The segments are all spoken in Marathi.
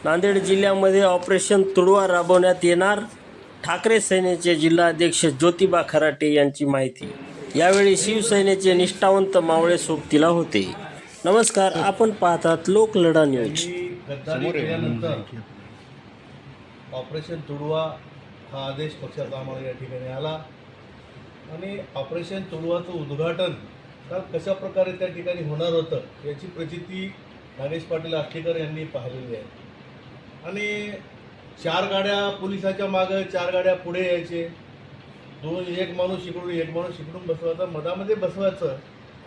नांदेड जिल्ह्यामध्ये ऑपरेशन तुडवा राबवण्यात येणार. ठाकरे सेनेचे जिल्हाध्यक्ष ज्योतिबा खराटे यांची माहिती. यावेळी शिवसेनेचे निष्ठावंत मावळे सोबतीला होते. नमस्कार, आपण पाहतात लोकलढा न्यूज. गद्दारी केल्यानंतर ऑपरेशन तुडवा हा आदेश पक्षाचा आम्हाला या ठिकाणी आला आणि ऑपरेशन तुडवाचं उद्घाटन काल कशा प्रकारे त्या ठिकाणी होणार होतं याची प्रचिती नागेश पाटील आष्टीकर यांनी पाहिलेली आहे. आणि 4 गाड्या पोलिसाच्या मागं, 4 गाड्या पुढे यायचे, एक माणूस इकडून बसवायचा, मधामध्ये बसवायचं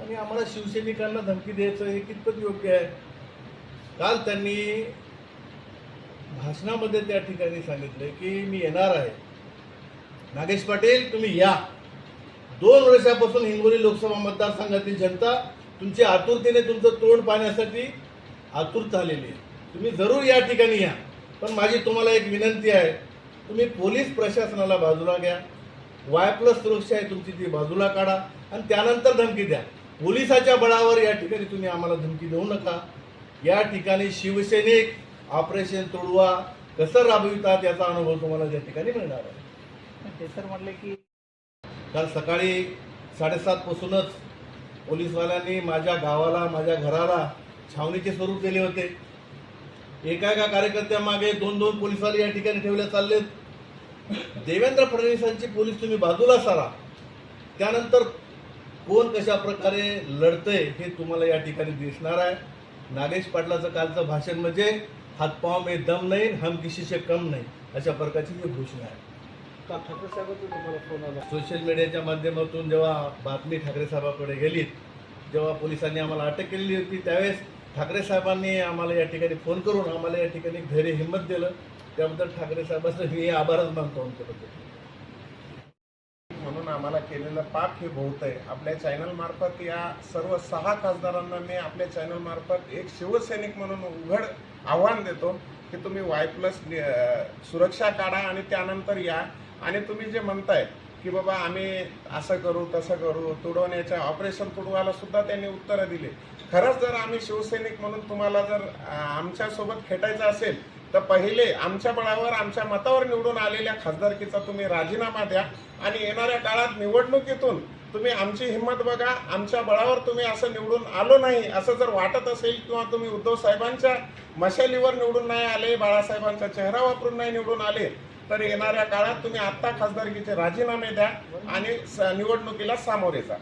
आणि आम्हाला शिवसैनिकांना धमकी द्यायचं हे कितपत योग्य आहे. काल त्यांनी भाषणामध्ये त्या ठिकाणी सांगितलं की मी येणार आहे. नागेश पाटील तुम्ही या. 2 वर्षापासून हिंगोली लोकसभा मतदारसंघातील जनता तुमची आतुरतेने तुमचं तोंड पाहण्यासाठी आतुर झालेली आहे. तुम्ही जरूर या ठिकाणी या. पण माझी तुम्हाला एक विनंती आहे, तुम्ही पोलीस प्रशासनाला बाजूला घ्या. Y+ सुरक्षा आहे तुमची ती बाजूला काढा आणि त्यानंतर धमकी द्या. पोलिसाच्या बळावर या ठिकाणी तुम्ही आम्हाला धमकी देऊ नका. या ठिकाणी शिवसैनिक ऑपरेशन तुडवा कसं राबवितात याचा अनुभव तुम्हाला त्या ठिकाणी मिळणार आहे. ते सर म्हटले की काल सकाळी 7:30 पासूनच पोलीसवाल्यांनी माझ्या गावाला, माझ्या घराला छावणीचे स्वरूप दिले होते. एका कार्यकर्त्यामागे 2-2 पोलीसवाले या ठिकाणी ठेवले चाललेत. देवेंद्र फडणवीसांची पोलीस तुम्ही बाजूला सारा. त्यानंतर कोण कशा प्रकारे लढतंय हे तुम्हाला या ठिकाणी दिसणार आहे. नागेश पाटलाचं कालचं भाषण म्हणजे हातपाव में दम नाही, हम किसी से कम नाही, अशा प्रकारची ही घोषणा आहे. ठाकरे साहेबांचा तुम्हाला फोन आला. सोशल मीडियाच्या माध्यमातून जेव्हा बातमी ठाकरे साहेबांकडे गेली, जेव्हा पोलिसांनी आम्हाला अटक केलेली होती, त्यावेळेस ठाकरे साहेबांनी आम्हाला या ठिकाणी फोन करून आम्हाला या ठिकाणी धैर्य हिंमत दिलं. त्याबद्दल ठाकरे साहेबांचं मी आभारच मानतो. म्हणून आम्हाला केलेलं पाप हे बहुत आहे. आपल्या चॅनल मार्फत या सर्व 6 खासदारांना मी आपल्या चॅनल मार्फत एक शिवसैनिक म्हणून उघड आव्हान देतो की तुम्ही Y+ सुरक्षा काढा आणि त्यानंतर या. आणि तुम्ही जे म्हणताय की बाबा आम्ही असं करू तसं करू, तुडवण्याच्या ऑपरेशन तुडवायला सुद्धा त्यांनी उत्तरं दिली. खरंच जर आम्ही शिवसैनिक म्हणून तुम्हाला जर आमच्यासोबत खेटायचं असेल तर पहिले आमच्या बळावर, आमच्या मतावर निवडून आलेल्या खासदारकीचा तुम्ही राजीनामा द्या आणि येणाऱ्या काळात निवडणुकीतून तुम्ही आमची हिंमत बघा. आमच्या बळावर तुम्ही असं निवडून आलो नाही असं जर वाटत असेल किंवा तुम्ही उद्धव साहेबांच्या मशालीवर निवडून नाही आले, बाळासाहेबांचा चेहरा वापरून नाही निवडून आले, तर येणाऱ्या काळात तुम्ही आत्ता खासदारकीचे राजीनामे द्या आणि निवडणुकीला सामोरे जा.